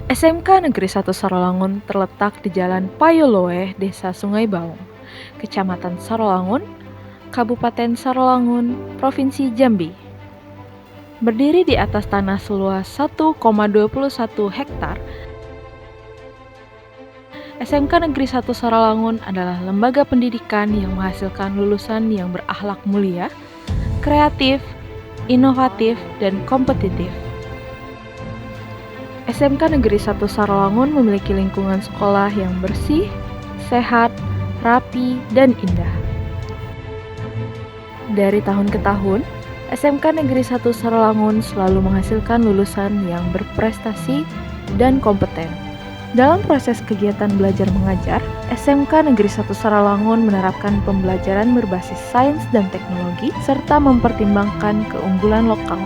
SMK Negeri 1 Sarolangun terletak di Jalan Payoloe, Desa Sungai Baung, Kecamatan Sarolangun, Kabupaten Sarolangun, Provinsi Jambi. Berdiri di atas tanah seluas 1,21 hektar, SMK Negeri 1 Sarolangun adalah lembaga pendidikan yang menghasilkan lulusan yang berakhlak mulia, kreatif, inovatif, dan kompetitif. SMK Negeri 1 Sarolangun memiliki lingkungan sekolah yang bersih, sehat, rapi, dan indah. Dari tahun ke tahun, SMK Negeri 1 Sarolangun selalu menghasilkan lulusan yang berprestasi dan kompeten. Dalam proses kegiatan belajar mengajar, SMK Negeri 1 Sarolangun menerapkan pembelajaran berbasis sains dan teknologi serta mempertimbangkan keunggulan lokal.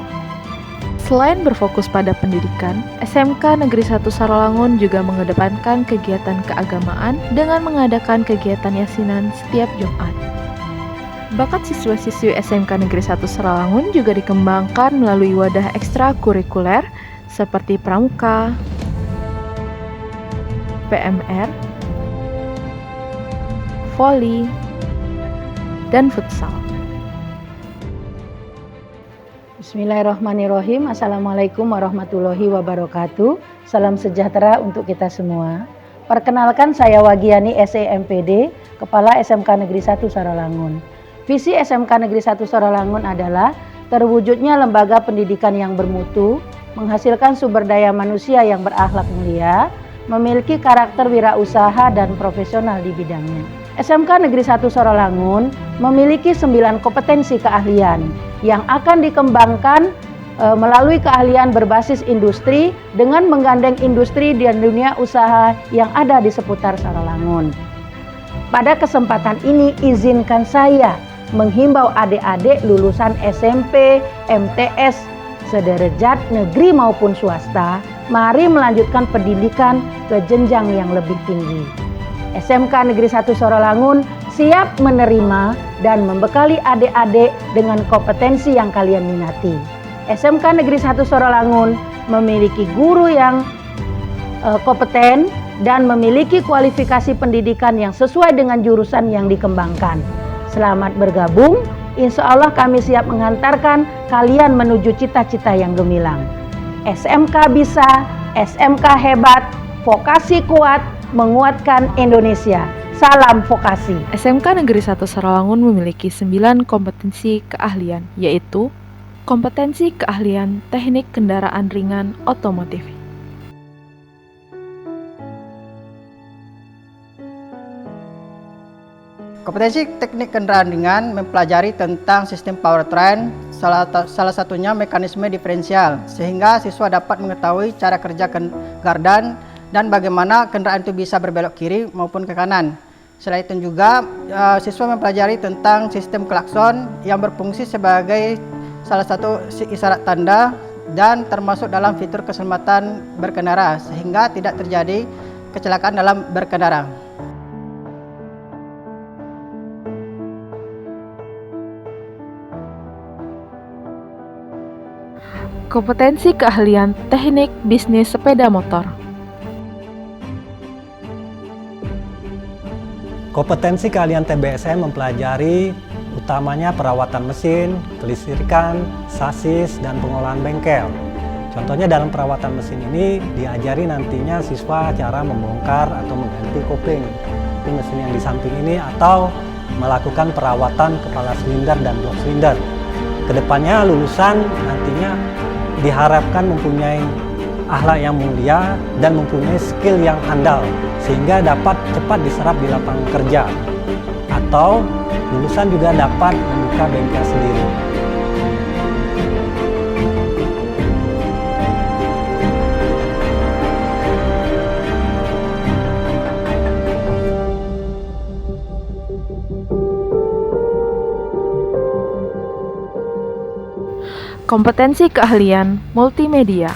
Selain berfokus pada pendidikan, SMK Negeri 1 Sarolangun juga mengedepankan kegiatan keagamaan dengan mengadakan kegiatan yasinan setiap Jumat. Bakat siswa-siswi SMK Negeri 1 Sarolangun juga dikembangkan melalui wadah ekstrakurikuler seperti pramuka, PMR, voli, dan futsal. Bismillahirrahmanirrahim. Assalamualaikum warahmatullahi wabarakatuh. Salam sejahtera untuk kita semua. Perkenalkan, saya Wagiani SEMPD, Kepala SMK Negeri 1 Sarolangun. Visi SMK Negeri 1 Sarolangun adalah terwujudnya lembaga pendidikan yang bermutu, menghasilkan sumber daya manusia yang berakhlak mulia, memiliki karakter wirausaha dan profesional di bidangnya. SMK Negeri 1 Sarolangun memiliki 9 kompetensi keahlian yang akan dikembangkan melalui keahlian berbasis industri dengan menggandeng industri dan dunia usaha yang ada di seputar Sarolangun. Pada kesempatan ini izinkan saya menghimbau adik-adik lulusan SMP, MTS, sederajat negeri maupun swasta, mari melanjutkan pendidikan ke jenjang yang lebih tinggi. SMK Negeri 1 Sarolangun siap menerima dan membekali adik-adik dengan kompetensi yang kalian minati. SMK Negeri 1 Sarolangun memiliki guru yang kompeten dan memiliki kualifikasi pendidikan yang sesuai dengan jurusan yang dikembangkan. Selamat bergabung, insya Allah kami siap mengantarkan kalian menuju cita-cita yang gemilang. SMK bisa, SMK hebat, vokasi kuat, menguatkan Indonesia. Salam vokasi. SMK Negeri 1 Sarolangun memiliki 9 kompetensi keahlian, yaitu kompetensi keahlian teknik kendaraan ringan otomotif. Kompetensi teknik kendaraan ringan mempelajari tentang sistem powertrain, salah satunya mekanisme diferensial, sehingga siswa dapat mengetahui cara kerja gardan dan bagaimana kendaraan itu bisa berbelok kiri maupun ke kanan. Selain itu juga siswa mempelajari tentang sistem klakson yang berfungsi sebagai salah satu isyarat tanda dan termasuk dalam fitur keselamatan berkendara sehingga tidak terjadi kecelakaan dalam berkendara. Kompetensi keahlian teknik bisnis sepeda motor. Kompetensi keahlian TBSM mempelajari utamanya perawatan mesin, kelistrikan, sasis, dan pengolahan bengkel. Contohnya dalam perawatan mesin ini diajari nantinya siswa cara membongkar atau mengganti kopling di mesin yang di samping ini atau melakukan perawatan kepala silinder dan blok silinder. Kedepannya lulusan nantinya diharapkan mempunyai akhlak yang mulia dan mempunyai skill yang handal sehingga dapat cepat diserap di lapangan kerja, atau lulusan juga dapat membuka bengkel sendiri. Kompetensi keahlian multimedia.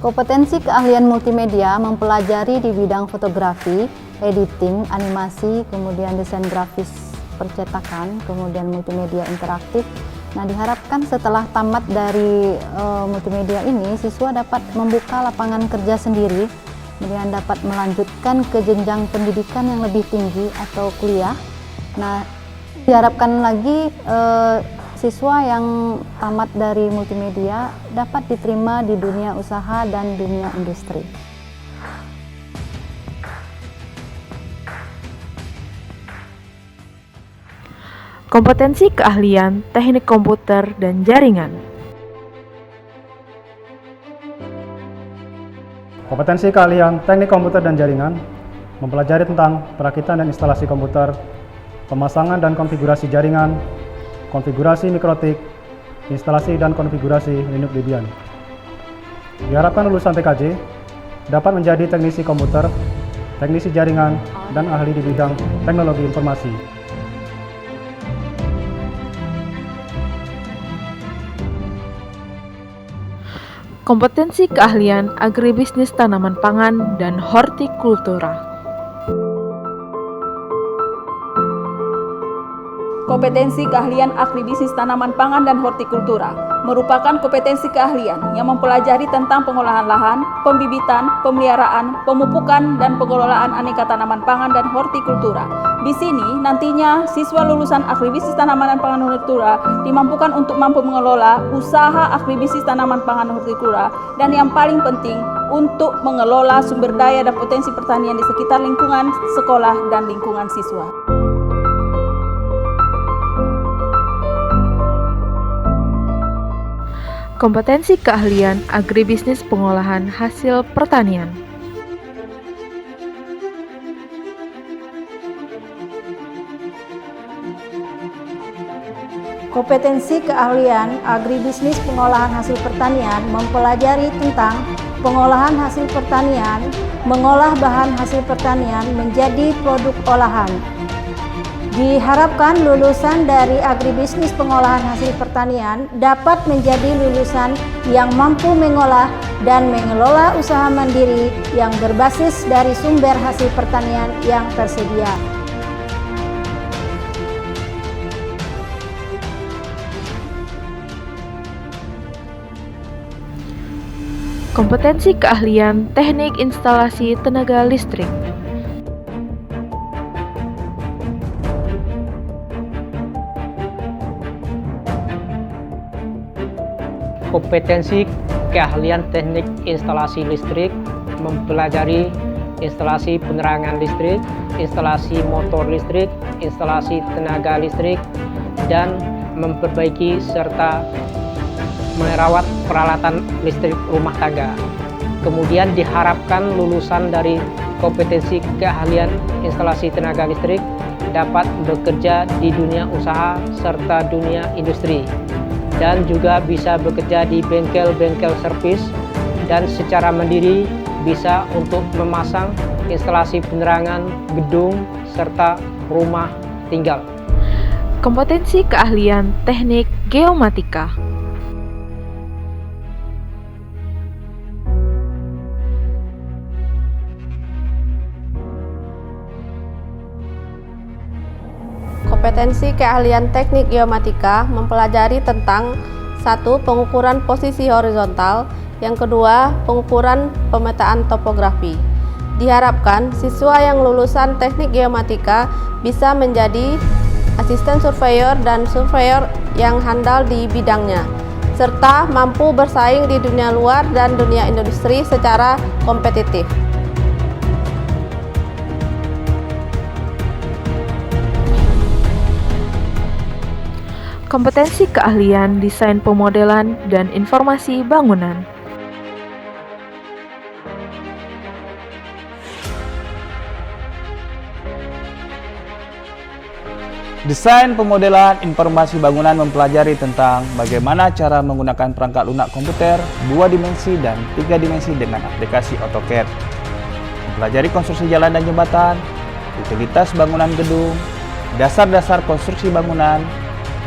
Kompetensi keahlian multimedia mempelajari di bidang fotografi, editing, animasi, kemudian desain grafis percetakan, kemudian multimedia interaktif. Nah, diharapkan setelah tamat dari multimedia ini, siswa dapat membuka lapangan kerja sendiri, kemudian dapat melanjutkan ke jenjang pendidikan yang lebih tinggi atau kuliah. Nah, diharapkan lagi siswa yang tamat dari multimedia dapat diterima di dunia usaha dan dunia industri. Kompetensi keahlian teknik komputer dan jaringan. Kompetensi keahlian teknik komputer dan jaringan mempelajari tentang perakitan dan instalasi komputer, pemasangan dan konfigurasi jaringan, konfigurasi mikrotik, instalasi dan konfigurasi Linux Debian. Diharapkan lulusan TKJ dapat menjadi teknisi komputer, teknisi jaringan, dan ahli di bidang teknologi informasi. Kompetensi keahlian agribisnis tanaman pangan dan hortikultura. Kompetensi keahlian agribisnis tanaman pangan dan hortikultura merupakan kompetensi keahlian yang mempelajari tentang pengolahan lahan, pembibitan, pemeliharaan, pemupukan, dan pengelolaan aneka tanaman pangan dan hortikultura. Di sini nantinya siswa lulusan agribisnis tanaman dan pangan hortikultura dimampukan untuk mampu mengelola usaha agribisnis tanaman pangan dan hortikultura, dan yang paling penting untuk mengelola sumber daya dan potensi pertanian di sekitar lingkungan sekolah dan lingkungan siswa. Kompetensi keahlian agribisnis pengolahan hasil pertanian. Kompetensi keahlian agribisnis pengolahan hasil pertanian mempelajari tentang pengolahan hasil pertanian, mengolah bahan hasil pertanian menjadi produk olahan. Diharapkan lulusan dari agribisnis pengolahan hasil pertanian dapat menjadi lulusan yang mampu mengolah dan mengelola usaha mandiri yang berbasis dari sumber hasil pertanian yang tersedia. Kompetensi keahlian teknik instalasi tenaga listrik. Kompetensi keahlian teknik instalasi listrik mempelajari instalasi penerangan listrik, instalasi motor listrik, instalasi tenaga listrik, dan memperbaiki serta merawat peralatan listrik rumah tangga. Kemudian diharapkan lulusan dari kompetensi keahlian instalasi tenaga listrik dapat bekerja di dunia usaha serta dunia industri, dan juga bisa bekerja di bengkel-bengkel servis, dan secara mandiri bisa untuk memasang instalasi penerangan gedung serta rumah tinggal. Kompetensi keahlian teknik geomatika. Kompetensi keahlian teknik geomatika mempelajari tentang 1. Pengukuran posisi horizontal, yang kedua pengukuran pemetaan topografi. Diharapkan siswa yang lulusan teknik geomatika bisa menjadi asisten surveyor dan surveyor yang handal di bidangnya, serta mampu bersaing di dunia luar dan dunia industri secara kompetitif. Kompetensi keahlian desain pemodelan dan informasi bangunan. Desain pemodelan informasi bangunan mempelajari tentang bagaimana cara menggunakan perangkat lunak komputer 2 dimensi dan 3 dimensi dengan aplikasi AutoCAD. Mempelajari konstruksi jalan dan jembatan, utilitas bangunan gedung, dasar-dasar konstruksi bangunan,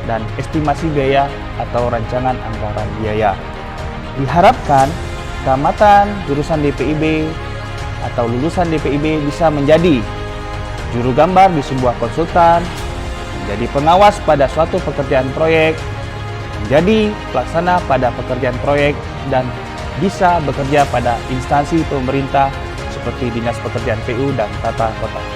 dan estimasi biaya atau rancangan anggaran biaya. Diharapkan tamatan jurusan DPIB atau lulusan DPIB bisa menjadi juru gambar di sebuah konsultan, menjadi pengawas pada suatu pekerjaan proyek, menjadi pelaksana pada pekerjaan proyek, dan bisa bekerja pada instansi pemerintah seperti Dinas Pekerjaan PU dan Tata Kota.